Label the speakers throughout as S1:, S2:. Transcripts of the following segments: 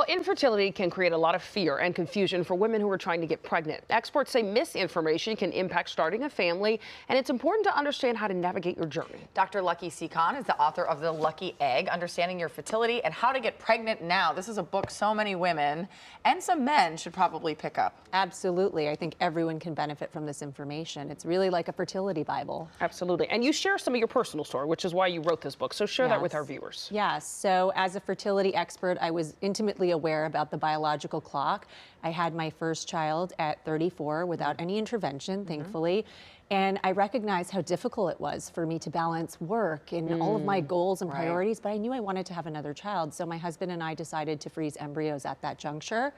S1: Infertility can create a lot of fear and confusion for women who are trying to get pregnant. Experts say misinformation can impact starting a family, and it's important to understand how to navigate your journey.
S2: Dr. Lucky Sekhon is the author of The Lucky Egg, Understanding Your Fertility and How to Get Pregnant Now. This is a book so many women and some men should probably pick up.
S3: Absolutely. I think everyone can benefit from this information. It's really like a fertility Bible.
S1: Absolutely. And you share some of your personal story, which is why you wrote this book. So share that with our viewers.
S3: Yes. So as a fertility expert, I was intimately aware about the biological clock. I had my first child at 34 without any intervention, thankfully. And I recognized how difficult it was for me to balance work and all of my goals and priorities, but I knew I wanted to have another child. So my husband and I decided to freeze embryos at that juncture.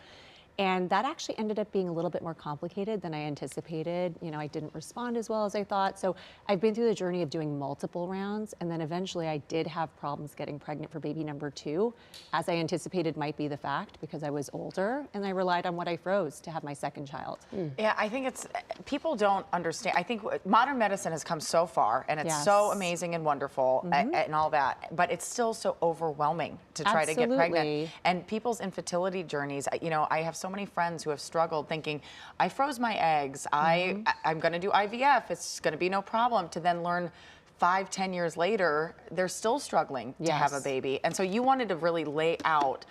S3: And that actually ended up being a little bit more complicated than I anticipated. You know, I didn't respond as well as I thought. So I've been through the journey of doing multiple rounds. And then eventually I did have problems getting pregnant for baby number 2, as I anticipated might be the fact because I was older and I relied on what I froze to have my second child.
S2: Yeah, I think people don't understand. I think modern medicine has come so far and it's so amazing and wonderful and all that, but it's still so overwhelming to try to get pregnant. And people's infertility journeys, you know, I have so many friends who have struggled thinking, I froze my eggs, I'm going to do IVF, it's going to be no problem, to then learn 5-10 years later, they're still struggling to have a baby. And so you wanted to really lay out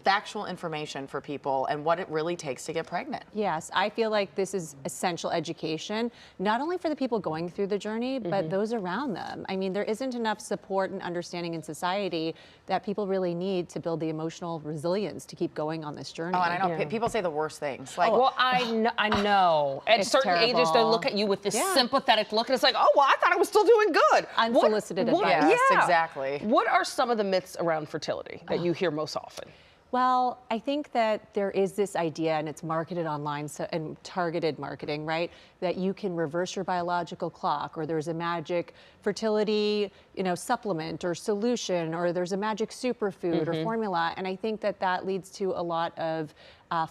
S2: factual information for people and what it really takes to get pregnant.
S3: Yes, I feel like this is essential education, not only for the people going through the journey, but those around them. I mean, there isn't enough support and understanding in society that people really need to build the emotional resilience to keep going on this journey.
S2: Oh, and I know people say the worst things. Like,
S1: well, I know. At certain ages, they look at you with this sympathetic look, and it's like, oh, well, I thought I was still doing good.
S3: Unsolicited advice.
S2: Yes, exactly.
S1: What are some of the myths around fertility that you hear most often?
S3: Well, I think that there is this idea, and it's marketed online and targeted marketing, right? That you can reverse your biological clock, or there's a magic fertility, supplement or solution, or there's a magic superfood or formula. And I think that that leads to a lot of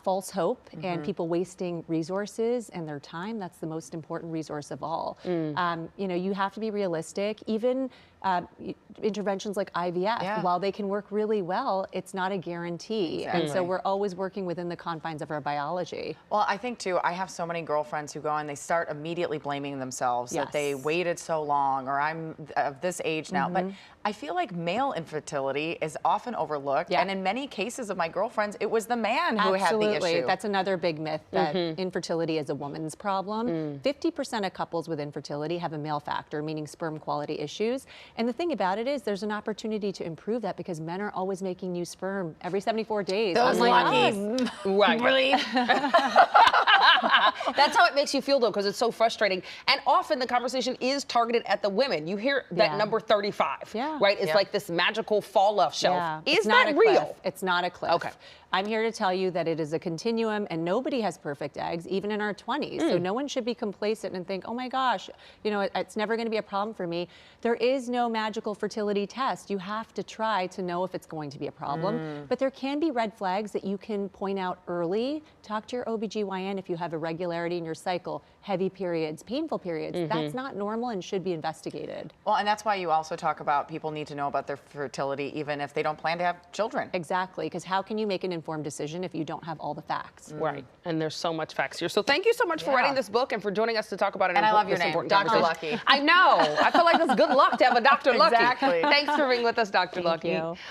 S3: false hope and people wasting resources and their time. That's the most important resource of all. You have to be realistic. Even interventions like IVF, while they can work really well, it's not a guarantee. And so we're always working within the confines of our biology.
S2: Well, I think too, I have so many girlfriends who go and they start immediately blaming themselves that they waited so long, or I'm of this age now. But I feel like male infertility is often overlooked. And in many cases of my girlfriends, it was the man who had the issue.
S3: That's another big myth, that infertility is a woman's problem. 50% of couples with infertility have a male factor, meaning sperm quality issues. And the thing about it is there's an opportunity to improve that because men are always making new sperm every 74 days.
S2: Those luckies.
S1: Right.
S2: Really?
S1: That's how it makes you feel, though, because it's so frustrating. And often the conversation is targeted at the women. You hear that number 35, right? It's like this magical fall off shelf. Is that real?
S3: It's not a cliff.
S1: Okay.
S3: I'm here to tell you that it is a continuum, and nobody has perfect eggs, even in our 20s. So no one should be complacent and think, oh my gosh, it's never going to be a problem for me. There is no magical fertility test. You have to try to know if it's going to be a problem. But there can be red flags that you can point out early. Talk to your OBGYN if you have irregularity in your cycle, heavy periods, painful periods. That's not normal and should be investigated.
S2: Well, and that's why you also talk about people need to know about their fertility even if they don't plan to have children.
S3: Exactly, because how can you make an informed decision if you don't have all the facts?
S1: Right, and there's so much facts here. So thank you so much for writing this book and for joining us to talk about it.
S2: And I love your name, Dr. Lucky.
S1: I know. I feel like it's good luck to have a Dr. Lucky.
S2: Exactly.
S1: Thanks for being with us, Dr. Lucky.
S3: Thank you.